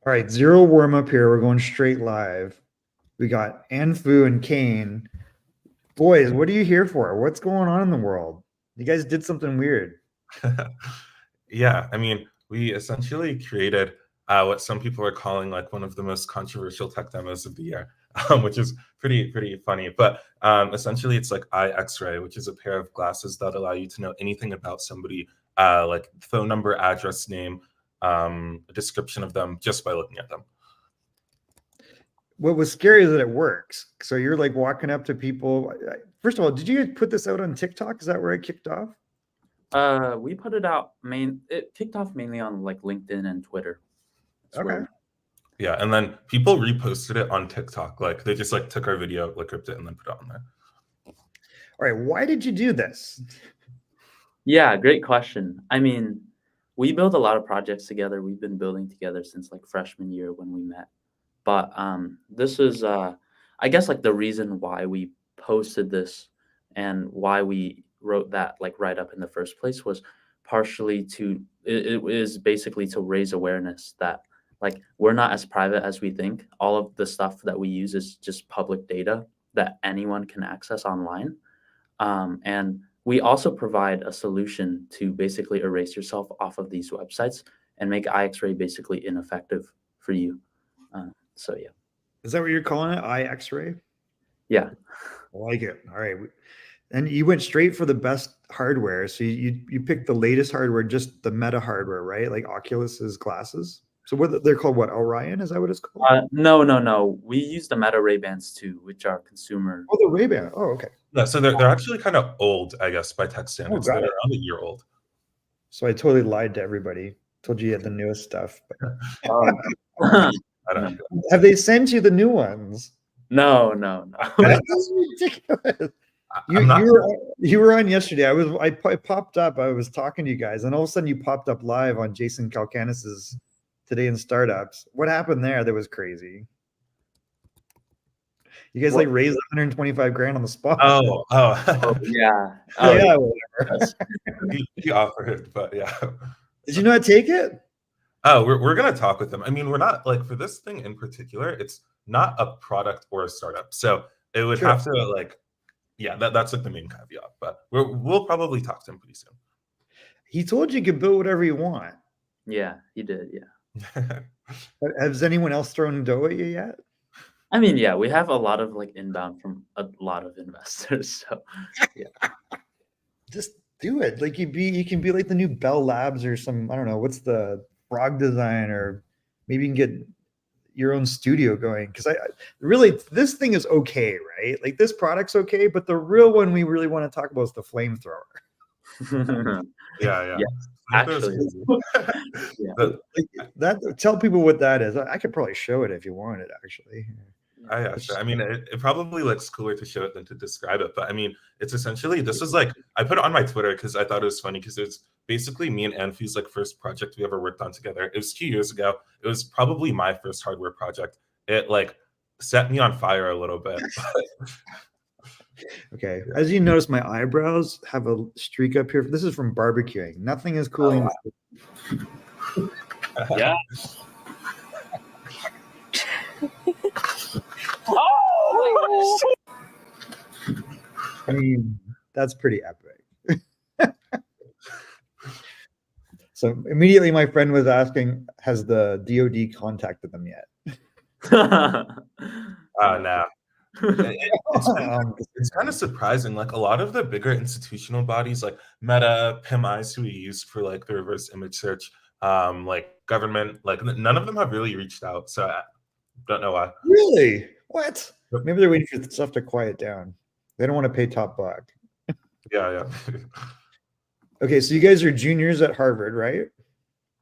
All right, zero warm up here. We're going straight live. We got AnhPhu and Caine. Boys, what are you here for? What's going on in the world? You guys did something weird. Yeah, I mean, we essentially created what some people are calling like one of the most controversial tech demos of the year, which is pretty funny. But essentially, it's like eye X-ray, which is a pair of glasses that allow you to know anything about somebody, like phone number, address, name, a description of them just by looking at them. What was scary is that it works. So you're like walking up to people. First of all, did you put this out on TikTok? Is that where it kicked off? We put it out it kicked off mainly on like LinkedIn and Twitter. Okay. Yeah, and then people reposted it on TikTok. Like they just like took our video, like ripped it, and then put it on there. All right, why did you do this? Yeah, great question. I mean, we build a lot of projects together. We've been building together since like freshman year when we met. But this is, I guess, like the reason why we posted this and why we wrote that like right up in the first place was partially it is basically to raise awareness that like we're not as private as we think. All of the stuff that we use is just public data that anyone can access online. And we also provide a solution to basically erase yourself off of these websites and make iX-ray basically ineffective for you. So yeah. Is that what you're calling it? Eye X-ray? Yeah. I like it. All right. And you went straight for the best hardware. So you picked the latest hardware, just the meta hardware, right? Like Oculus's glasses. So what they're called, what, Orion? Is that what it's called? No. We use the Meta Ray-Bans too, which are consumer. Oh, the Ray-Ban. Oh, okay. Yeah, so they're actually kind of old, I guess, by tech standards. They're around a year old. So I totally lied to everybody. Told you had the newest stuff. Have they sent you the new ones? No. That's ridiculous. You were on yesterday. I popped up. I was talking to you guys, and all of a sudden you popped up live on Jason Calcanis's Today in Startups. What happened there? That was crazy. You guys like raised 125 grand on the spot. Oh yeah. Yeah, whatever. he offered, but yeah. Did you not take it? Oh, we're gonna talk with them. I mean, we're not like for this thing in particular. It's not a product or a startup, so it would have to like, yeah, that's like the main caveat. But we'll probably talk to him pretty soon. He told you could build whatever you want. Yeah, he did. Yeah. Has anyone else thrown dough at you yet? I mean, yeah, we have a lot of like inbound from a lot of investors. So yeah. Just do it. Like you can be like the new Bell Labs or some, I don't know, what's the frog design, or maybe you can get your own studio going. Because I really, this thing is okay, right? Like this product's okay, but the real one we really want to talk about is the flamethrower. Yeah. Actually, tell people what that is. I could probably show it if you wanted, actually. Sure. I mean, it probably looks cooler to show it than to describe it. But I mean, it's essentially, this was like, I put it on my Twitter because I thought it was funny because it's basically me and AnhPhu's like first project we ever worked on together. It was 2 years ago. It was probably my first hardware project. It like set me on fire a little bit. Okay. As you notice, my eyebrows have a streak up here. This is from barbecuing. Nothing is cooling. Yeah. I mean, that's pretty epic. So immediately my friend was asking, has the DoD contacted them yet? No. It's kind of surprising. Like a lot of the bigger institutional bodies like Meta, PIM-Eyes, who we used for like the reverse image search, like government, like none of them have really reached out. So I don't know why. Really? What? Maybe they're waiting for stuff to quiet down. They don't want to pay top buck. Yeah. Okay, so you guys are juniors at Harvard, right?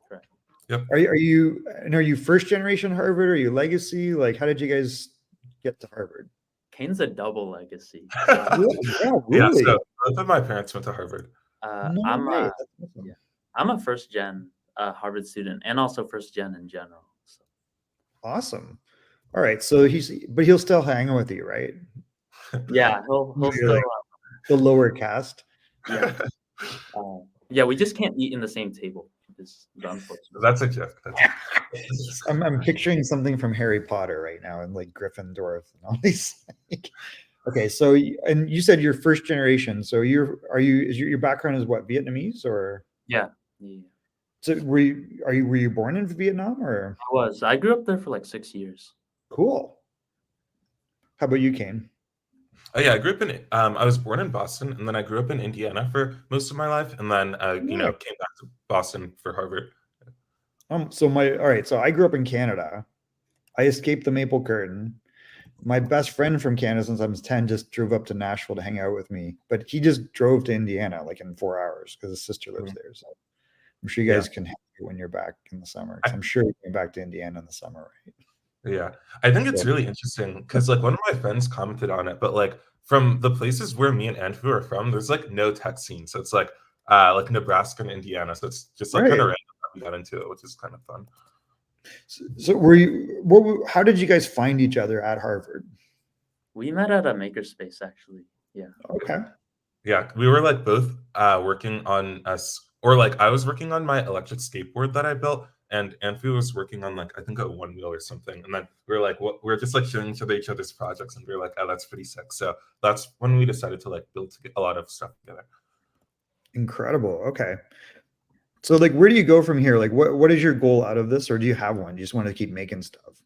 Correct. Yep. Are you first generation Harvard? Or are you legacy? Like, how did you guys get to Harvard? Caine's a double legacy. Really? Yeah, so both of my parents went to Harvard. I'm a first gen Harvard student and also first gen in general. So. Awesome. All right, so he'll still hang with you, right? Yeah, he'll still the lower caste. Yeah. Yeah, we just can't eat in the same table. is the unfortunate. That's a joke. I'm picturing something from Harry Potter right now, and like Gryffindor and all these. Okay, so and you said you're first generation. So your background is what, Vietnamese or? Yeah. So were you born in Vietnam or? I grew up there for like 6 years. Cool. How about you, Caine? Oh yeah, I grew up in. I was born in Boston, and then I grew up in Indiana for most of my life, and then came back to Boston for Harvard. All right. So I grew up in Canada. I escaped the Maple Curtain. My best friend from Canada since I was 10 just drove up to Nashville to hang out with me, but he just drove to Indiana like in 4 hours because his sister lives there. So I'm sure you guys can help you when you're back in the summer. I'm sure you're going back to Indiana in the summer, right? Yeah, I think it's really interesting because like one of my friends commented on it, but like from the places where me and AnhPhu are from, there's like no tech scene. So it's like Nebraska and Indiana. So it's just like kind of random that we got into it, which is kind of fun. So how did you guys find each other at Harvard? We met at a makerspace, actually. Yeah. Okay. Yeah, we were like both working on us, or like I was working on my electric skateboard that I built, and AnhPhu was working on like I think a one wheel or something. And then we were like, we're just like showing each other's projects, and we were like, oh, that's pretty sick. So that's when we decided to like build a lot of stuff together. Incredible. Okay. So like, where do you go from here? Like, what is your goal out of this, or do you have one? You just want to keep making stuff?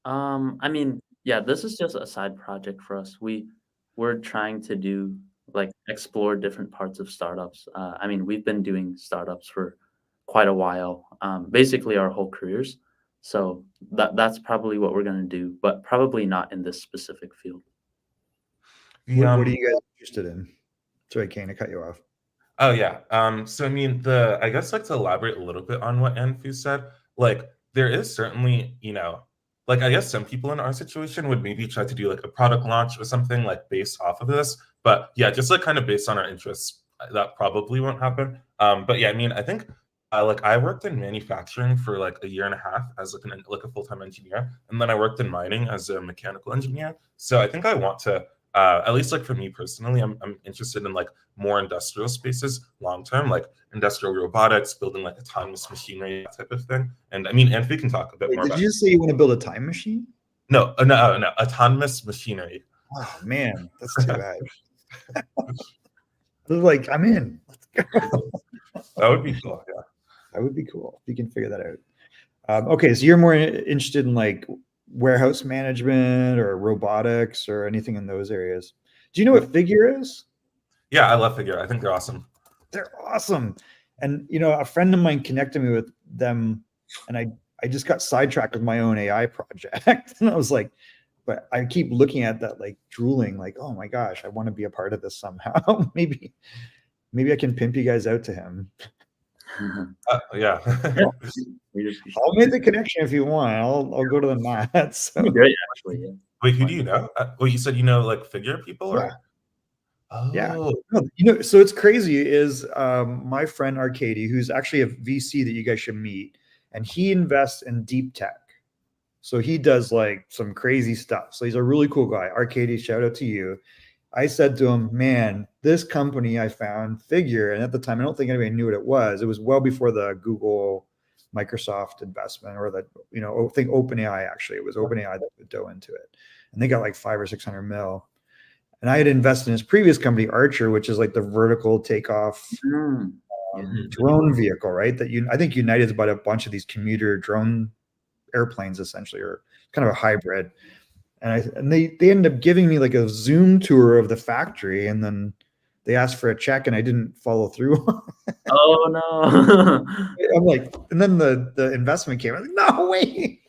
I mean, yeah, this is just a side project for us. We're trying to do like explore different parts of startups. I mean, we've been doing startups for quite a while, basically our whole careers. So that's probably what we're gonna do, but probably not in this specific field. What are you guys interested in? Sorry, Caine, I cut you off. Oh yeah. So I mean, I guess like to elaborate a little bit on what AnhPhu said, like there is certainly, like I guess some people in our situation would maybe try to do like a product launch or something like based off of this. But yeah, just like kind of based on our interests, that probably won't happen. But yeah, I mean, I think like I worked in manufacturing for like a year and a half as like a full-time engineer, and then I worked in mining as a mechanical engineer. So I think I want to at least like for me personally, I'm interested in like more industrial spaces long term, like industrial robotics, building like autonomous machinery, that type of thing. And I mean, and we can talk a bit more. Did you say you want to build a time machine? No, autonomous machinery. Oh man, that's too bad. I was like, I'm in. Let's go. That would be cool. Yeah, that would be cool if you can figure that out. Okay, so you're more interested in like warehouse management or robotics or anything in those areas. Do you know what Figure is? Yeah, I love Figure. I think they're awesome. They're awesome. And a friend of mine connected me with them, and I just got sidetracked with my own AI project. And I was like, but I keep looking at that, like drooling, like, oh my gosh, I want to be a part of this somehow. maybe I can pimp you guys out to him. Yeah. I'll make the connection if you want. I'll go to the mat. So. Great, actually. Yeah. Wait, who do you know? Well, you said like Figure people, or? Yeah. Oh. Yeah. So it's crazy is my friend Arcady, who's actually a VC that you guys should meet, and he invests in deep tech. So he does like some crazy stuff. So he's a really cool guy. Arcady, shout out to you. I said to him, man, this company I found, Figure, and at the time, I don't think anybody knew what it was. It was well before the Google, Microsoft investment, or the, I think OpenAI, actually. It was OpenAI that dove into it. And they got like 500 or 600 mil. And I had invested in his previous company, Archer, which is like the vertical takeoff drone vehicle, right? I think United's bought a bunch of these commuter drone airplanes, essentially, or kind of a hybrid. And they ended up giving me like a Zoom tour of the factory, and then they asked for a check, and I didn't follow through. Oh no! I'm like, and then the investment came. I'm like, no way.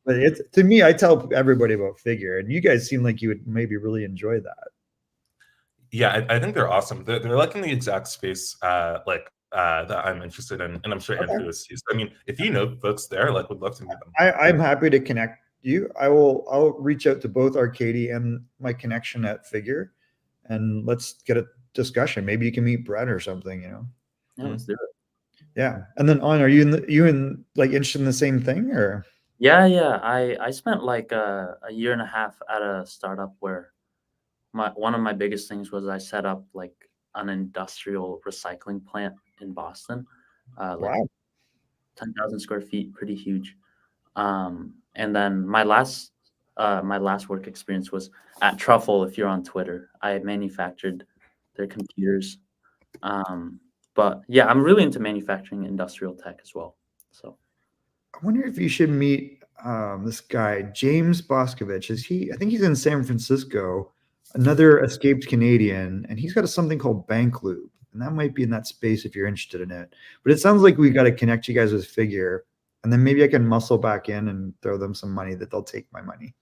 But to me, I tell everybody about Figure, and you guys seem like you would maybe really enjoy that. Yeah, I think they're awesome. They're like in the exact space that I'm interested in, and I'm sure AnhPhu is too. So, I mean, if you know folks there, like, would love to meet them. I'm happy to connect you. I'll reach out to both Arcady and my connection at Figure, and let's get a discussion. Maybe you can meet Brett or something. Yeah, let's do it. Yeah, and then are you like interested in the same thing, or? Yeah. I spent like a year and a half at a startup where one of my biggest things was I set up like an industrial recycling plant in Boston, like Wow. 10,000 square feet, pretty huge. And then my last work experience was at Truffle. If you're on Twitter, I manufactured their computers. But yeah, I'm really into manufacturing industrial tech as well. So I wonder if you should meet this guy, James Boscovich. I think he's in San Francisco, another escaped Canadian, and he's got something called Bank Loop. And that might be in that space if you're interested in it. But it sounds like we got to connect you guys with Figure. And then maybe I can muscle back in and throw them some money that they'll take my money.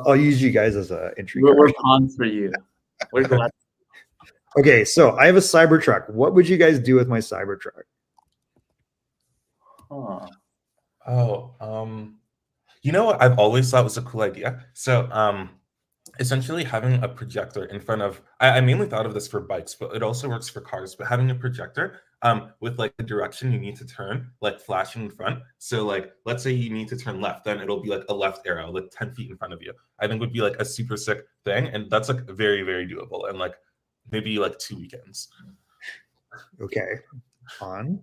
I'll use you guys as an entry we're card. pawns for you. We're glad. Okay, so I have a Cybertruck. What would you guys do with my Cybertruck? Huh. You know what I've always thought was a cool idea? So essentially having a projector in front of, I mainly thought of this for bikes, but it also works for cars, but having a projector with like the direction you need to turn, like flashing in front. So like, let's say you need to turn left, then it'll be like a left arrow, like 10 feet in front of you. I think would be like a super sick thing. And that's like very, very doable. And like maybe like 2 weekends. Okay. On.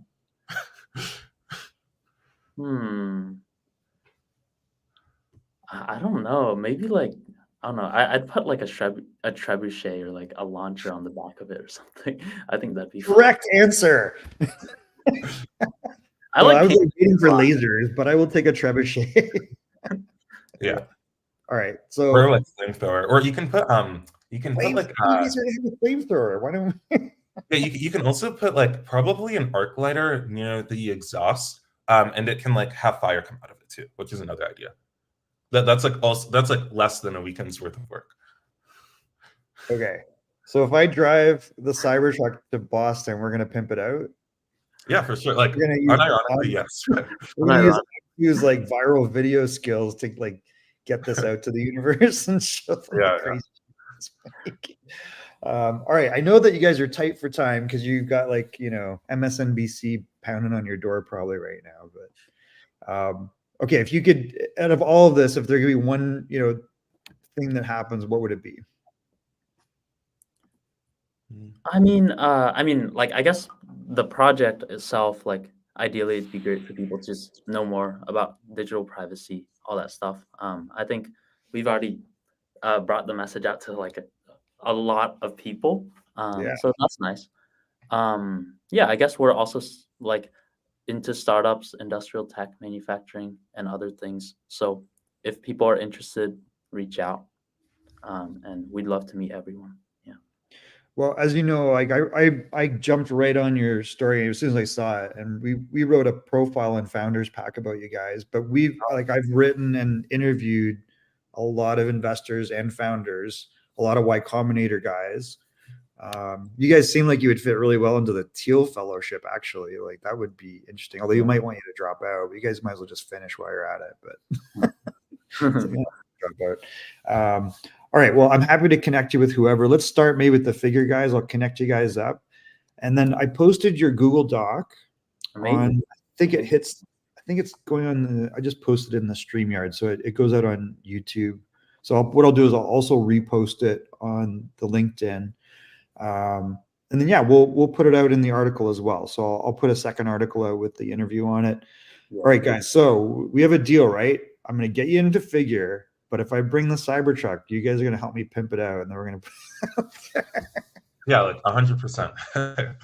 I don't know. Maybe like I don't know. I'd put like a trebuchet or like a launcher on the back of it or something. I think that'd be fun. Correct answer. I Well, like I was painting waiting for a lot. lasers, but I will take a trebuchet. Yeah. All right. So Or like flamethrower. Or you can put like these are a flamethrower. Why don't we? yeah, you can also put like probably an arc lighter near the exhaust, and it can like have fire come out of it too, which is another idea. That's like less than a weekend's worth of work. Okay. So if I drive the Cybertruck to Boston, we're gonna pimp it out. Yeah, for sure. Like We're gonna use, unironically, yes. we're gonna use like viral video skills to like get this out to the universe and show them Yeah, the crazy shit it's making. All right. I know that you guys are tight for time because you've got like, MSNBC pounding on your door probably right now. But okay, if you could, out of all of this, if there could be one, thing that happens, what would it be? I mean, like I guess the project itself, like ideally it'd be great for people to just know more about digital privacy, all that stuff. I think we've already brought the message out to like a lot of people. Yeah. So that's nice. Yeah, I guess we're also like into startups, industrial tech, manufacturing, and other things. So if people are interested, reach out, and we'd love to meet everyone. Yeah. Well, as you know, like I jumped right on your story as soon as I saw it, and we wrote a profile in Founders Pack about you guys. But I've written and interviewed a lot of investors and founders, a lot of Y Combinator guys. You guys seem like you would fit really well into the Teal Fellowship. Actually, like that would be interesting. Although you might want you to drop out, but you guys might as well just finish while you're at it. But drop out. All right. Well, I'm happy to connect you with whoever. Let's start maybe with the Figure guys. I'll connect you guys up, and then I posted your Google Doc on. I think it's going on. I just posted it in the StreamYard, so it goes out on YouTube. So what I'll do is I'll also repost it on the LinkedIn. And then we'll put it out in the article as well. So I'll put a second article out with the interview on it. Yeah. All right, guys. So we have a deal, right? I'm going to get you into Figure, but if I bring the Cybertruck, you guys are going to help me pimp it out, and then we're going to. Yeah, like 100%.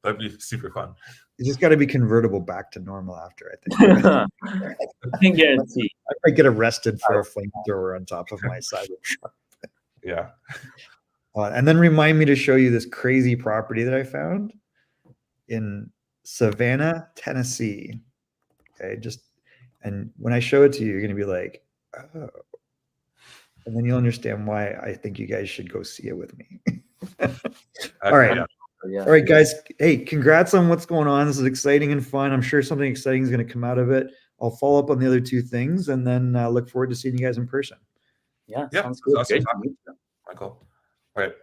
That'd be super fun. You just got to be convertible back to normal after, I think. I can guarantee. I might get arrested for a flamethrower on top of my Cybertruck. Yeah. And then remind me to show you this crazy property that I found in Savannah, Tennessee. Okay, and when I show it to you, you're going to be like, oh. And then you'll understand why I think you guys should go see it with me. All right. Yeah. All right, guys. Hey, congrats on what's going on. This is exciting and fun. I'm sure something exciting is going to come out of it. I'll follow up on the other two things and then look forward to seeing you guys in person. Yeah, sounds good. Awesome. Michael. All right.